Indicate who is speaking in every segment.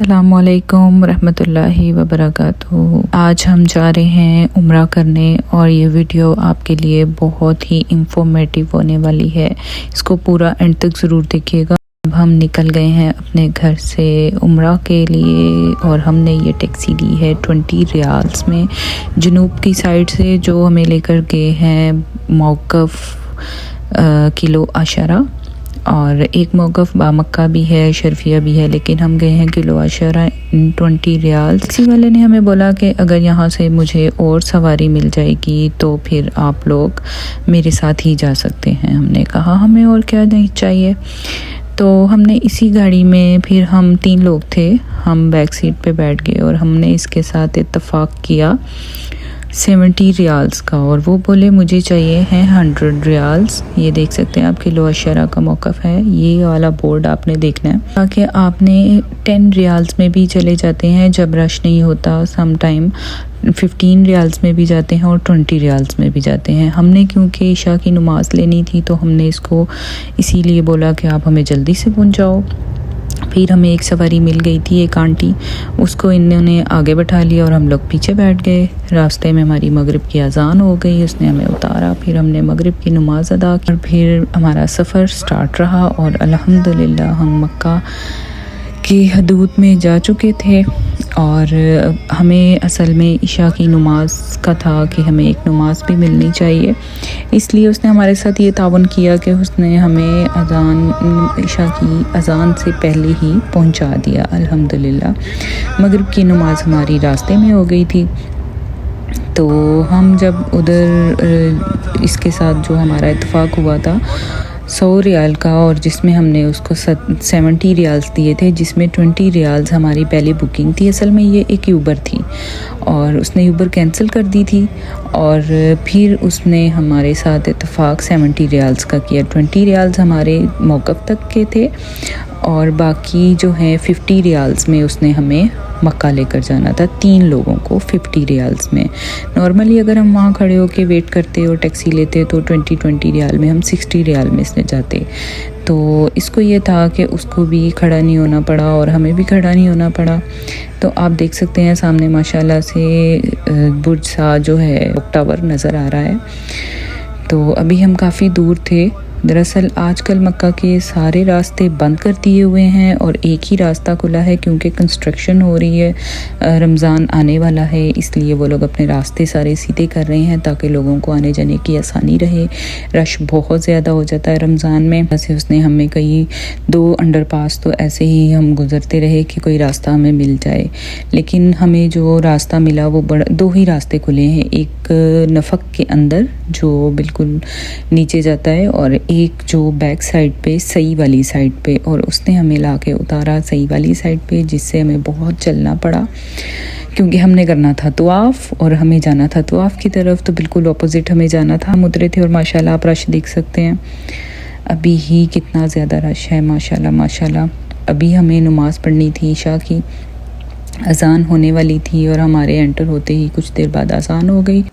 Speaker 1: अस्सलामुअलैकुम रहमतुल्लाहि वबरकातुहू। आज हम जा रहे हैं उम्रा करने और ये वीडियो आपके लिए बहुत ही इंफॉर्मेटिव होने वाली है। इसको पूरा एंड तक ज़रूर देखिएगा। अब हम निकल गए हैं अपने घर से उम्रा के लिए और हमने ये टैक्सी ली है 20 रियाल्स में जनूब की साइड से, जो हमें लेकर गए हैं मौक़िफ़ किलो आशरा, और एक मौक़िफ़ बामक्का भी है, शर्फिया भी है, लेकिन हम गए हैं किलो आशरा 20 रियाल। किसी वाले ने हमें बोला कि अगर यहाँ से मुझे और सवारी मिल जाएगी तो फिर आप लोग मेरे साथ ही जा सकते हैं। हमने कहा हमें और क्या नहीं चाहिए, तो हमने इसी गाड़ी में, फिर हम 3 लोग थे, हम बैक सीट पे बैठ गए और हमने इसके साथ इत्तफ़ाक़ किया 70 रियाल्स का, और वो बोले मुझे चाहिए हैं 100 रियाल्स। ये देख सकते हैं आप किलो अशरा का मौक़िफ़ है। ये वाला बोर्ड आपने देखना है, ताकि आपने 10 रियाल्स में भी चले जाते हैं जब रश नहीं होता, सम टाइम 15 रियाल्स में भी जाते हैं और 20 रियाल्स में भी जाते हैं। हमने क्योंकि इशा की नमाज़ लेनी थी तो हमने इसको इसीलिए बोला कि आप हमें जल्दी से पहुँच जाओ। फिर हमें एक सवारी मिल गई थी, एक आंटी, उसको इन्होंने आगे बैठा लिया और हम लोग पीछे बैठ गए। रास्ते में हमारी मगरिब की अज़ान हो गई, उसने हमें उतारा, फिर हमने मगरिब की नमाज़ अदा की और फिर हमारा सफ़र स्टार्ट रहा और अल्हम्दुलिल्लाह हम मक्का की हदूद में जा चुके थे। और हमें असल में इशा की नमाज का था कि हमें एक नमाज भी मिलनी चाहिए, इसलिए उसने हमारे साथ ये तावन किया कि उसने हमें अज़ान, इशा की अज़ान से पहले ही पहुंचा दिया अल्हम्दुलिल्लाह। मगरिब की नमाज हमारी रास्ते में हो गई थी, तो हम जब उधर इसके साथ जो हमारा इत्तफ़ाक़ हुआ था 100 रियाल का, और जिसमें हमने उसको 70 रियाल्स दिए थे, जिसमें 20 रियाल्स हमारी पहले बुकिंग थी। असल में ये एक यूबर थी और उसने यूबर कैंसिल कर दी थी, और फिर उसने हमारे साथ इत्तफ़ाक़ 70 रियाल्स का किया। 20 रियाल्स हमारे मौक़िफ़ तक के थे और बाकी जो हैं 50 रियाल्स में उसने हमें मक्का लेकर जाना था, 3 लोगों को 50 रियाल्स में। नॉर्मली अगर हम वहाँ खड़े होकर वेट करते और टैक्सी लेते तो 20 रियाल में हम 60 रियाल में इसने जाते। तो इसको ये था कि उसको भी खड़ा नहीं होना पड़ा और हमें भी खड़ा नहीं होना पड़ा। तो आप देख सकते हैं सामने माशाल्लाह से बुर्ज सा जो है टावर नज़र आ रहा है। तो अभी हम काफ़ी दूर थे। दरअसल आजकल मक्का के सारे रास्ते बंद कर दिए हुए हैं और एक ही रास्ता खुला है, क्योंकि कंस्ट्रक्शन हो रही है, रमज़ान आने वाला है, इसलिए वो लोग अपने रास्ते सारे सीधे कर रहे हैं ताकि लोगों को आने जाने की आसानी रहे। रश बहुत ज़्यादा हो जाता है रमज़ान में। वैसे उसने हमें कई 2 अंडरपास तो ऐसे ही हम गुज़रते रहे कि कोई रास्ता हमें मिल जाए, लेकिन हमें जो रास्ता मिला वो 2 ही रास्ते खुले हैं। एक नफ़क के अंदर जो बिल्कुल नीचे जाता है और एक जो बैक साइड पे सही वाली साइड पे, और उसने हमें ला के उतारा सही वाली साइड पे, जिससे हमें बहुत चलना पड़ा क्योंकि हमने करना था तवाफ़ और हमें जाना था तवाफ़ की तरफ, तो बिल्कुल अपोजिट हमें जाना था। हम उतरे थे और माशाल्लाह आप रश देख सकते हैं अभी ही कितना ज़्यादा रश है, माशाल्लाह माशाल्लाह। अभी हमें नमाज़ पढ़नी थी, इशा की अज़ान होने वाली थी और हमारे एंटर होते ही कुछ देर बाद अज़ान हो गई।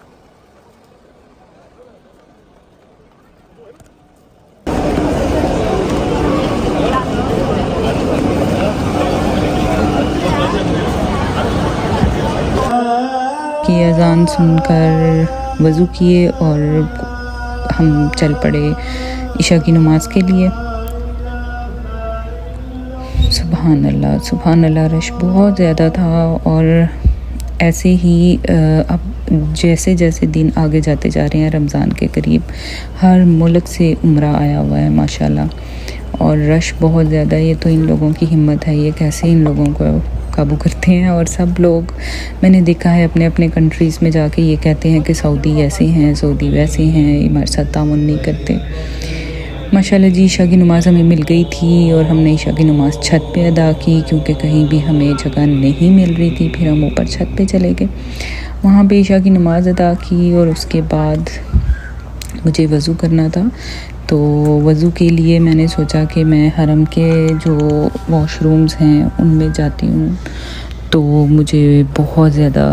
Speaker 1: की अज़ान सुनकर वज़ू किए और हम चल पड़े इशा की नमाज़ के लिए। सुभान अल्लाह सुभान अल्लाह, रश बहुत ज़्यादा था। और ऐसे ही अब जैसे जैसे दिन आगे जाते जा रहे हैं रमज़ान के करीब, हर मुल्क से उम्रा आया हुआ है माशाल्लाह, और रश बहुत ज़्यादा। ये तो इन लोगों की हिम्मत है, ये कैसे इन लोगों को काबू करते हैं। और सब लोग मैंने देखा है अपने अपने कंट्रीज़ में जाके ये कहते हैं कि सऊदी ऐसे हैं, सऊदी वैसे हैं, हमारे साथ तामुन नहीं करते। माशाल्लाह जी, इशा की नमाज़ हमें मिल गई थी और हमने इशा की नमाज़ छत पे अदा की, क्योंकि कहीं भी हमें जगह नहीं मिल रही थी। फिर हम ऊपर छत पे चले गए, वहाँ पे इशा की नमाज़ अदा की और उसके बाद मुझे वज़ू करना था। तो वज़ू के लिए मैंने सोचा कि मैं हरम के जो वॉशरूम्स हैं उनमें जाती हूँ, तो मुझे बहुत ज़्यादा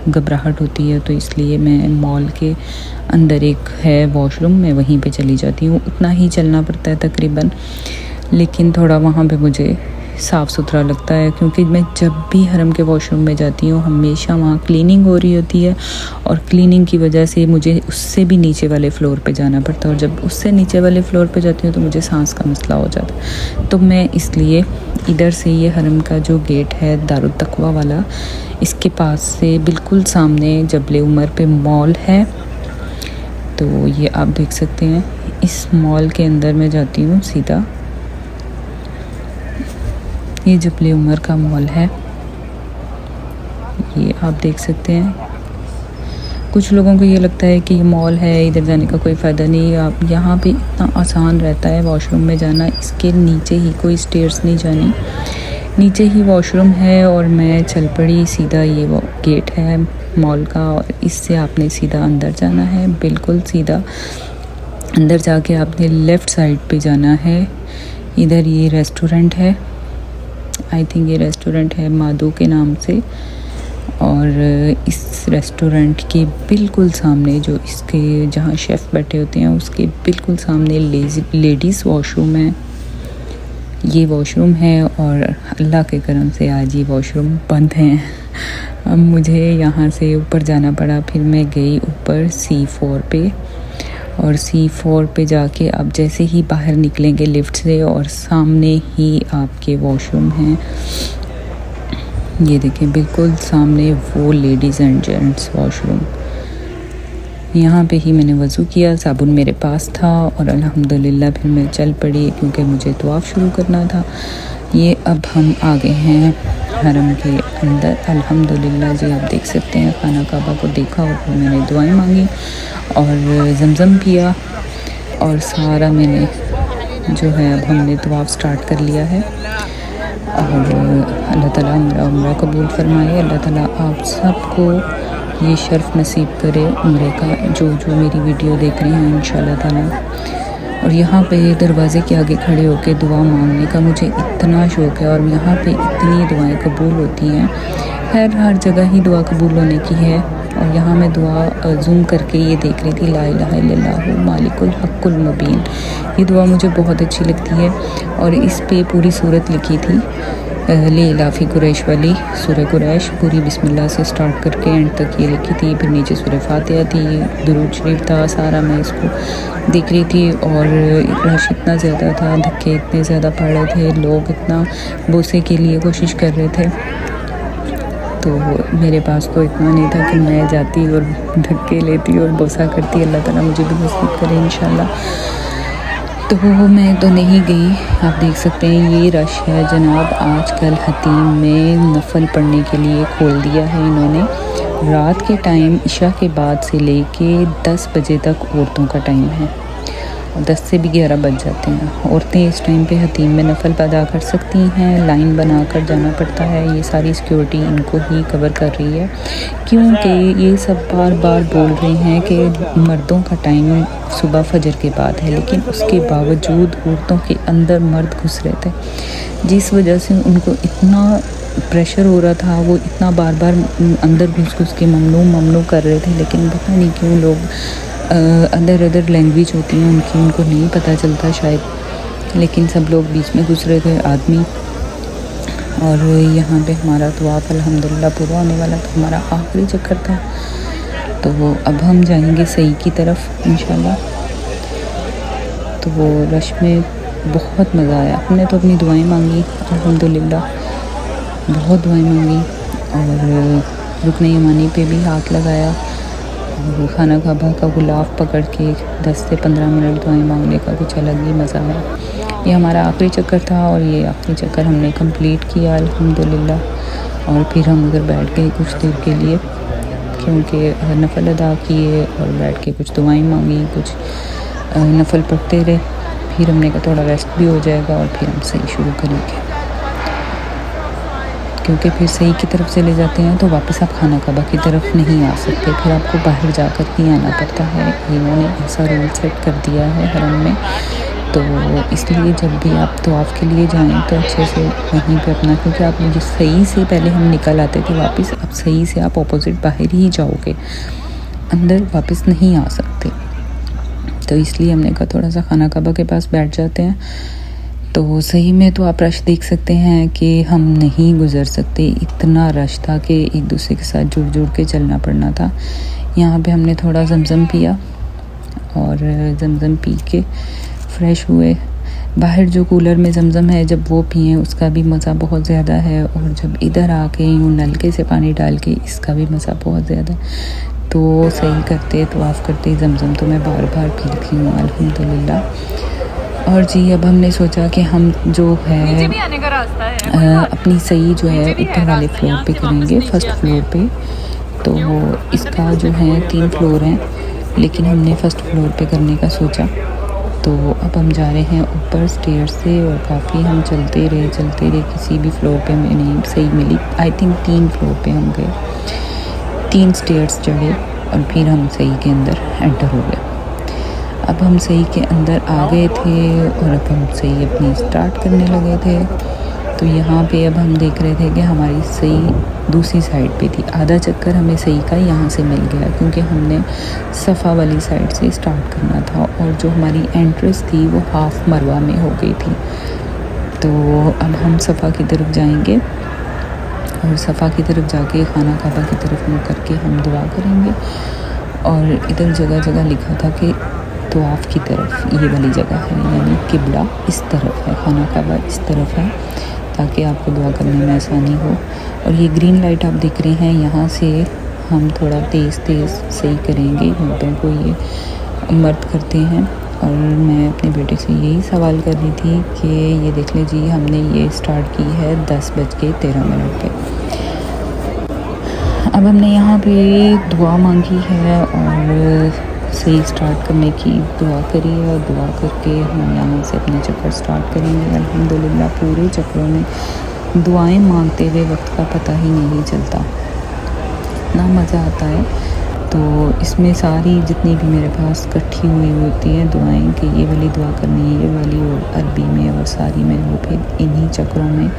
Speaker 1: घबराहट होती है, तो इसलिए मैं मॉल के अंदर एक है वॉशरूम, मैं वहीं पे चली जाती हूँ। उतना ही चलना पड़ता है तकरीबन, लेकिन थोड़ा वहाँ पे मुझे साफ़ सुथरा लगता है, क्योंकि मैं जब भी हरम के वॉशरूम में जाती हूँ हमेशा वहाँ क्लीनिंग हो रही होती है, और क्लीनिंग की वजह से मुझे उससे भी नीचे वाले फ्लोर पे जाना पड़ता है, और जब उससे नीचे वाले फ्लोर पे जाती हूँ तो मुझे सांस का मसला हो जाता है। तो मैं इसलिए इधर से, ये हरम का जो गेट है दारुल तकवा वाला, इसके पास से बिल्कुल सामने जबले उमर पे मॉल है, तो ये आप देख सकते हैं। इस मॉल के अंदर मैं जाती हूँ सीधा, ये जबले उमर का मॉल है, ये आप देख सकते हैं। कुछ लोगों को ये लगता है कि ये मॉल है, इधर जाने का कोई फ़ायदा नहीं। आप यहाँ पे इतना आसान रहता है वॉशरूम में जाना, इसके नीचे ही कोई स्टेयर्स नहीं जानी, नीचे ही वॉशरूम है। और मैं चल पड़ी सीधा, ये वो गेट है मॉल का, और इससे आपने सीधा अंदर जाना है, बिल्कुल सीधा अंदर जाके आपने लेफ़्ट साइड पे जाना है। इधर ये रेस्टोरेंट है, आई थिंक ये रेस्टोरेंट है माधु के नाम से, और इस रेस्टोरेंट के बिल्कुल सामने जो इसके जहाँ शेफ़ बैठे होते हैं उसके बिल्कुल सामने लेडीज़ वॉशरूम है, ये वॉशरूम है। और अल्लाह के करम से आज ये वॉशरूम बंद हैं। अब मुझे यहाँ से ऊपर जाना पड़ा, फिर मैं गई ऊपर C4 पे, और C4 पे जाके अब जैसे ही बाहर निकलेंगे लिफ्ट से, और सामने ही आपके वॉशरूम हैं, ये देखें बिल्कुल सामने वो लेडीज़ एंड जेंट्स वॉशरूम। यहाँ पे ही मैंने वज़ू किया, साबुन मेरे पास था, और अल्हम्दुलिल्लाह फिर मैं चल पड़ी क्योंकि मुझे तवाफ़ शुरू करना था। ये अब हम आ गए हैं हरम के अंदर, अल्हम्दुलिल्लाह जी। आप देख सकते हैं खाना काबा को देखा, और फिर मैंने दुआएं मांगी और ज़मज़म पिया, और सारा मैंने जो है अब हमने तवाफ़ स्टार्ट कर लिया है। और अल्लाह ताला हमारा उम्रा कबूल फरमाए, अल्लाह ताला आप सबको ये शर्फ़ नसीब करे उम्रे का, जो जो मेरी वीडियो देख रहे हैं इंशाल्लाह ताला। और यहाँ पे दरवाज़े के आगे खड़े होकर दुआ मांगने का मुझे इतना शौक़ है, और यहाँ पे इतनी दुआएं कबूल होती हैं। खैर हर जगह ही दुआ कबूल होने की है, और यहाँ मैं दुआ जूम करके ये देख रही थी, ला इलाहा इल्लल्लाहु मालिकुल हक़्क़ुल मुबीन। ये दुआ मुझे बहुत अच्छी लगती है, और इस पे पूरी सूरत लिखी थी, ले इलाफ़ी कुरैश वाली सूरह कुरैश, पूरी बिस्मिल्लाह से स्टार्ट करके एंड तक ये लिखी थी। फिर नीचे सूरह फातिहा थी, दुरूद शरीफ था, सारा मैं इसको देख रही थी। और रश इतना ज़्यादा था, धक्के इतने ज़्यादा पड़ रहे थे, लोग इतना बोसे के लिए कोशिश कर रहे थे, तो मेरे पास तो इतना नहीं था कि मैं जाती और धक्के लेती और बोसा करती। अल्लाह ताला मुझे भी नसीब करे इंशाल्लाह। तो मैं तो नहीं गई, आप देख सकते हैं ये रश है जनाब। आजकल हतीम में नफल पढ़ने के लिए खोल दिया है इन्होंने, रात के टाइम इशा के बाद से लेके 10 बजे तक औरतों का टाइम है, और 10 से भी 11 बज जाते हैं। औरतें इस टाइम पे हतीम में नफल अदा कर सकती हैं, लाइन बना कर जाना पड़ता है, ये सारी सिक्योरिटी इनको ही कवर कर रही है, क्योंकि ये सब बार बार बोल रहे हैं कि मर्दों का टाइम सुबह फजर के बाद है, लेकिन उसके बावजूद औरतों के अंदर मर्द घुस रहे थे, जिस वजह से उनको इतना प्रेशर हो रहा था, वो इतना बार बार अंदर घुस के ममनू कर रहे थे। लेकिन पता नहीं क्यों लोग अदर लैंग्वेज होती हैं उनकी, उनको नहीं पता चलता शायद, लेकिन सब लोग बीच में घुस रहे थे आदमी। और यहाँ पे हमारा तवाफ़ अल्हम्दुलिल्लाह पूरा होने वाला था, हमारा आखिरी चक्कर था, तो अब हम जाएंगे सही की तरफ इंशाल्लाह। तो वो रश में बहुत मज़ा आया, हमने तो अपनी दुआएं मांगी अल्हम्दुलिल्लाह, बहुत दुआएं मांगी, और रुकने यमानी पे भी हाथ लगाया, और खाना काबा का गुलाफ पकड़ के 10 से 15 मिनट दुआएं मांगने का कुछ अलग ही मज़ा है। ये हमारा आखिरी चक्कर था, और ये आखिरी चक्कर हमने कंप्लीट किया अल्हम्दुलिल्लाह। और फिर हम उधर बैठ गए कुछ देर के लिए, क्योंकि नफल अदा किए और बैठ के कुछ दुआएं मांगी, कुछ नफल पढ़ते रहे। फिर हमने कहा थोड़ा रेस्ट भी हो जाएगा, और फिर हम सही शुरू करेंगे, क्योंकि फिर सही की तरफ चले जाते हैं तो वापस आप खाना काबा की तरफ नहीं आ सकते, फिर आपको बाहर जाकर ही आना पड़ता है। इन्होंने ऐसा रूल सेट कर दिया है हरम में, तो इसलिए जब भी आप तवाफ़ के लिए जाएं तो अच्छे से वहीं पे अपना, क्योंकि आप मुझे सही से पहले हम निकल आते थे वापस, अब सही से आप अपोजिट बाहर ही जाओगे, अंदर वापस नहीं आ सकते। तो इसलिए हमने कहा थोड़ा सा खाना काबा के पास बैठ जाते हैं। तो सही में तो आप रश देख सकते हैं कि हम नहीं गुज़र सकते, इतना रश था कि एक दूसरे के साथ जुड़ जुड़ के चलना पड़ना था। यहाँ पे हमने थोड़ा जमज़म पिया और जमज़म पी के फ़्रेश हुए। बाहर जो कूलर में जमज़म है जब वो पिए उसका भी मज़ा बहुत ज़्यादा है, और जब इधर आके यूँ नलके से पानी डाल के इसका भी मज़ा बहुत ज़्यादा। तो सही करते तवाफ़ करते जमज़म तो मैं बार बार पीती हूँ अल्हम्दुलिल्लाह। और जी अब हमने सोचा कि हम जो है अपनी सही जो है ऊपर वाले फ्लोर पे करेंगे, फर्स्ट फ्लोर पे। तो इसका जो है 3 फ्लोर हैं, लेकिन हमने फर्स्ट फ्लोर पे करने का सोचा। तो अब हम जा रहे हैं ऊपर स्टेयर से, और काफ़ी हम चलते रहे किसी भी फ्लोर पे हमें नहीं सही मिली। आई थिंक 3 फ्लोर पे हम गए, 3 स्टेयर्स चढ़े और फिर हम सही के अंदर एंटर हो गए। अब हम सही के अंदर आ गए थे और अब हम सही अपनी स्टार्ट करने लगे थे। तो यहाँ पे अब हम देख रहे थे कि हमारी सही दूसरी साइड पे थी। आधा चक्कर हमें सही का यहाँ से मिल गया, क्योंकि हमने सफ़ा वाली साइड से स्टार्ट करना था, और जो हमारी एंट्रेंस थी वो हाफ मरवा में हो गई थी। तो अब हम सफ़ा की तरफ जाएंगे, और सफ़ा की तरफ जाके खाना काबा की तरफ मुँह करके हम दुआ करेंगे। और इधर जगह जगह लिखा था कि तवाफ़ की तरफ ये वाली जगह है, यानी किबला इस तरफ है, खाना काबा इस तरफ है, ताकि आपको दुआ करने में आसानी हो। और ये ग्रीन लाइट आप देख रहे हैं, यहाँ से हम थोड़ा तेज़ सही करेंगे। यहाँ पर को ये मर्द करते हैं, और मैं अपने बेटे से यही सवाल कर रही थी कि ये देख लीजिए हमने ये स्टार्ट की है 10:13 पे। अब हमने यहाँ पे दुआ मांगी है और सही स्टार्ट करने की दुआ करी है, और दुआ करके हम यहाँ से अपने चक्कर स्टार्ट करेंगे। अल्हम्दुलिल्लाह पूरे चक्करों में दुआएं मांगते हुए वक्त का पता ही नहीं चलता, इतना मज़ा आता है। तो इसमें सारी जितनी भी मेरे पास इकट्ठी हुई होती हैं दुआएं कि ये वाली दुआ करनी है, ये वाली, और अरबी में, और सारी मैं वो फिर इन्हीं चक्करों में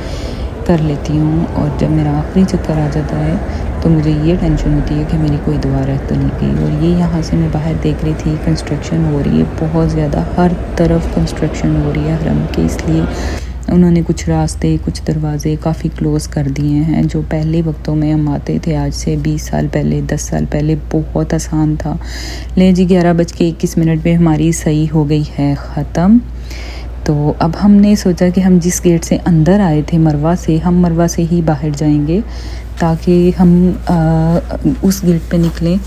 Speaker 1: कर लेती हूँ। और जब मेरा आखिरी चक्कर आ जाता है तो मुझे ये टेंशन होती है कि मेरी कोई दुआ रह तो नहीं गई। और ये यहाँ से मैं बाहर देख रही थी, कंस्ट्रक्शन हो रही है बहुत ज़्यादा, हर तरफ कंस्ट्रक्शन हो रही है हरम के, इसलिए उन्होंने कुछ रास्ते, कुछ दरवाज़े काफ़ी क्लोज़ कर दिए हैं। जो पहले वक्तों में हम आते थे, आज से 20 साल पहले, 10 साल पहले, बहुत आसान था। ले जी 11:21 पे हमारी सही हो गई है ख़त्म। तो अब हमने सोचा कि हम जिस गेट से अंदर आए थे मरवा से, हम मरवा से ही बाहर जाएंगे, ताकि हम उस गेट पे निकलें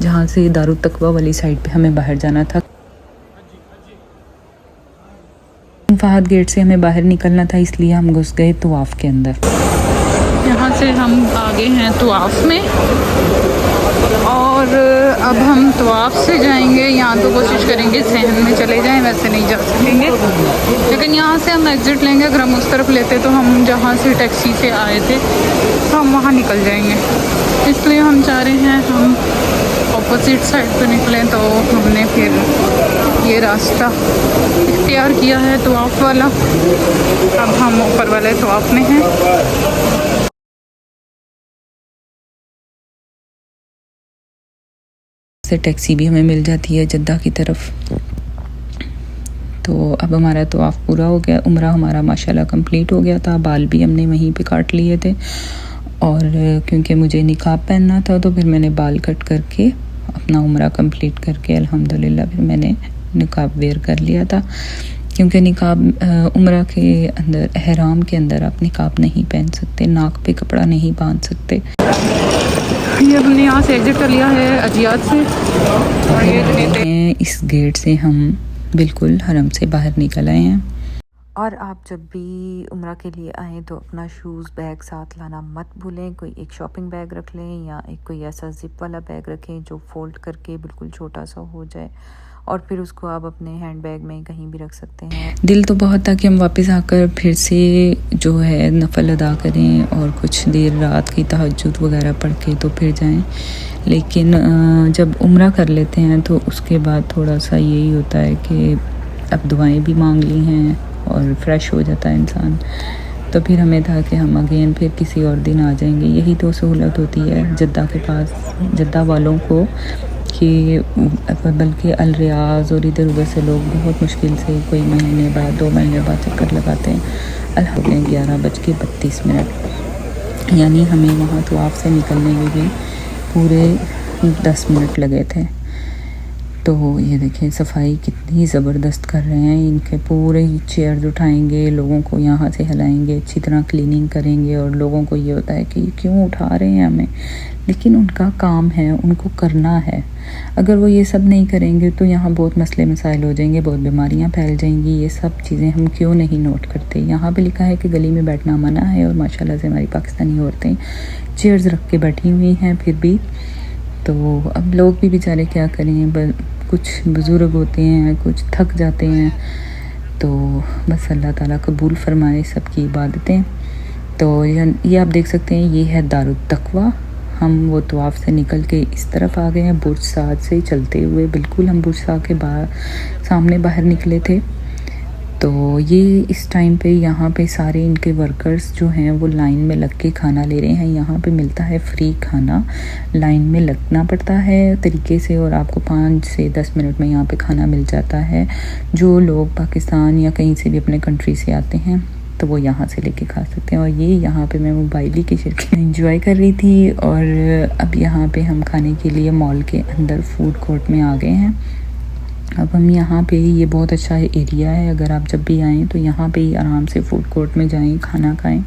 Speaker 1: जहाँ से दारुत तकवा वाली साइड पे हमें बाहर जाना था। फहद गेट से हमें बाहर निकलना था, इसलिए हम घुस गए तवाफ़ के अंदर। यहाँ से हम आगे हैं तवाफ़ में, और अब हम तवाफ़ से जाएंगे। यहाँ तो कोशिश करेंगे सहन में चले जाएं, वैसे नहीं जा सकेंगे, लेकिन यहाँ से हम एग्ज़िट लेंगे। अगर हम उस तरफ लेते तो हम जहाँ से टैक्सी से आए थे तो हम वहाँ निकल जाएंगे, इसलिए हम चाह रहे हैं हम ऑपोजिट साइड पे निकलें। तो हमने फिर ये रास्ता इख्तियार किया है तवाफ़ वाला। अब हम ऊपर वाले तवाफ़ में हैं। से टैक्सी भी हमें मिल जाती है जद्दा की तरफ। तो अब हमारा तवाफ़ पूरा हो गया, उम्रा हमारा माशाल्लाह कंप्लीट हो गया था। बाल भी हमने वहीं पे काट लिए थे, और क्योंकि मुझे निकाब पहनना था तो फिर मैंने बाल कट करके अपना उम्रा कंप्लीट करके अल्हम्दुलिल्लाह फिर मैंने निकाब वेयर कर लिया था, क्योंकि निकाब उम्रा के अंदर, एहराम के अंदर आप निकाब नहीं पहन सकते, नाक पे कपड़ा नहीं बांध सकते। ये हमने यहाँ से एग्जिट कर लिया है अजियात से, और ये इस गेट से हम बिल्कुल हरम से बाहर निकल आए हैं। और आप जब भी उम्रा के लिए आएँ तो अपना शूज़ बैग साथ लाना मत भूलें। कोई एक शॉपिंग बैग रख लें, या एक कोई ऐसा जिप वाला बैग रखें जो फ़ोल्ड करके बिल्कुल छोटा सा हो जाए, और फिर उसको आप अपने हैंड बैग में कहीं भी रख सकते हैं। दिल तो बहुत था कि हम वापस आकर फिर से जो है नफल अदा करें और कुछ देर रात की तहज्जुद वगैरह पढ़ के तो फिर जाएं, लेकिन जब उम्रा कर लेते हैं तो उसके बाद थोड़ा सा यही होता है कि अब दुआएं भी मांग ली हैं और फ्रेश हो जाता है इंसान। तो फिर हमें था कि हम अगेन फिर किसी और दिन आ जाएंगे। यही तो सहूलत होती है जद्दा के पास, जद्दा वालों को, कि बल्कि अल रियाज़ और इधर उधर से लोग बहुत मुश्किल से कोई महीने बाद 2 महीने बाद चक्कर लगाते हैं। अल्हम्दुलिल्लाह 11:32, यानी हमें वहाँ तवाफ़ से निकलने में भी पूरे 10 मिनट लगे थे। तो ये देखें सफाई कितनी ज़बरदस्त कर रहे हैं। इनके पूरे चेयर्स उठाएंगे, लोगों को यहाँ से हिलाएंगे, अच्छी तरह क्लीनिंग करेंगे। और लोगों को ये होता है कि क्यों उठा रहे हैं हमें, लेकिन उनका काम है, उनको करना है। अगर वो ये सब नहीं करेंगे तो यहाँ बहुत मसले मसाइल हो जाएंगे, बहुत बीमारियाँ फैल जाएंगी। ये सब चीज़ें हम क्यों नहीं नोट करते। यहाँ पे लिखा है कि गली में बैठना मना है, और माशाल्लाह से हमारी पाकिस्तानी औरतें चेयर्स रख के बैठी हुई हैं फिर भी। तो अब लोग भी बेचारे क्या करें, कुछ बुज़ुर्ग होते हैं, कुछ थक जाते हैं। तो बस अल्लाह ताला कबूल फरमाए सबकी इबादतें। तो ये आप देख सकते हैं, ये है दारुत तकवा। हम वो तवाफ़ से निकल के इस तरफ आ गए हैं, बुर्ज साद से चलते हुए। बिल्कुल हम बुर्ज साद के सामने बाहर निकले थे। तो ये इस टाइम पे यहाँ पे सारे इनके वर्कर्स जो हैं वो लाइन में लग के खाना ले रहे हैं। यहाँ पे मिलता है फ्री खाना, लाइन में लगना पड़ता है तरीके से, और आपको 5 से 10 मिनट में यहाँ पे खाना मिल जाता है। जो लोग पाकिस्तान या कहीं से भी अपने कंट्री से आते हैं तो वो यहाँ से लेके खा सकते हैं। और ये यहाँ पे मैं मोबाइली की शिरकत एंजॉय कर रही थी। और अब यहाँ पे हम खाने के लिए मॉल के अंदर फूड कोर्ट में आ गए हैं। अब हम यहाँ पे, ये बहुत अच्छा एरिया है, अगर आप जब भी आएँ तो यहाँ पे ही आराम से फूड कोर्ट में जाएं, खाना खाएं।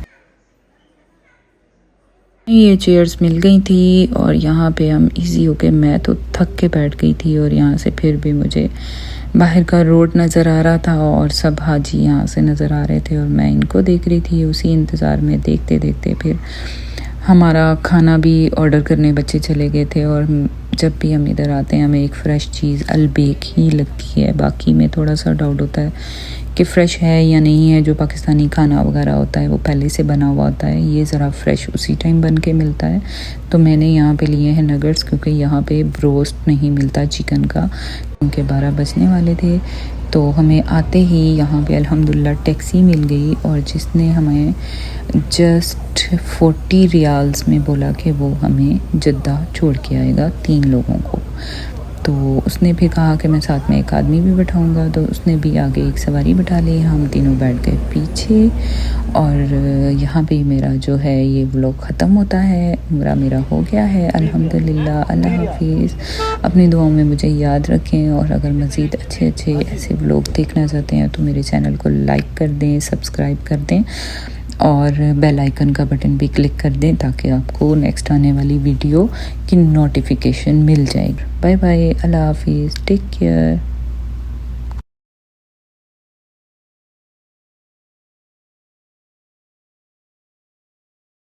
Speaker 1: ये चेयर्स मिल गई थी और यहाँ पे हम इजी होके, मैं तो थक के बैठ गई थी। और यहाँ से फिर भी मुझे बाहर का रोड नज़र आ रहा था और सब हाजी यहाँ से नज़र आ रहे थे और मैं इनको देख रही थी। उसी इंतज़ार में देखते देखते फिर हमारा खाना भी ऑर्डर करने बच्चे चले गए थे। और जब भी हम इधर आते हैं हमें एक फ़्रेश चीज़ अलबेक ही लगती है। बाकी में थोड़ा सा डाउट होता है कि फ़्रेश है या नहीं है। जो पाकिस्तानी खाना वगैरह होता है वो पहले से बना हुआ होता है, ये ज़रा फ़्रेश उसी टाइम बन के मिलता है। तो मैंने यहाँ पे लिए हैं नगेट्स, क्योंकि यहाँ पे ब्रोस्ट नहीं मिलता चिकन का, क्योंकि 12 बजने वाले थे। तो हमें आते ही यहाँ पे अल्हम्दुलिल्लाह टैक्सी मिल गई, और जिसने हमें जस्ट 40 रियाल्स में बोला कि वो हमें जद्दा छोड़ के आएगा 3 लोगों को। तो उसने भी कहा कि मैं साथ में एक आदमी भी बैठाऊंगा, तो उसने भी आगे एक सवारी बैठा ली। हम तीनों बैठ गए पीछे। और यहाँ पे मेरा जो है ये व्लॉग ख़त्म होता है। मेरा हो गया है अल्हम्दुलिल्लाह। अल्लाह हाफिज़। अपनी दुआओं में मुझे याद रखें, और अगर मज़ीद अच्छे ऐसे व्लॉग देखना चाहते हैं तो मेरे चैनल को लाइक कर दें, सब्सक्राइब कर दें, और बेल आइकन का बटन भी क्लिक कर दें ताकि आपको नेक्स्ट आने वाली वीडियो की नोटिफिकेशन मिल जाएगी। बाय बाय, अल्लाह हाफिज़, टेक केयर।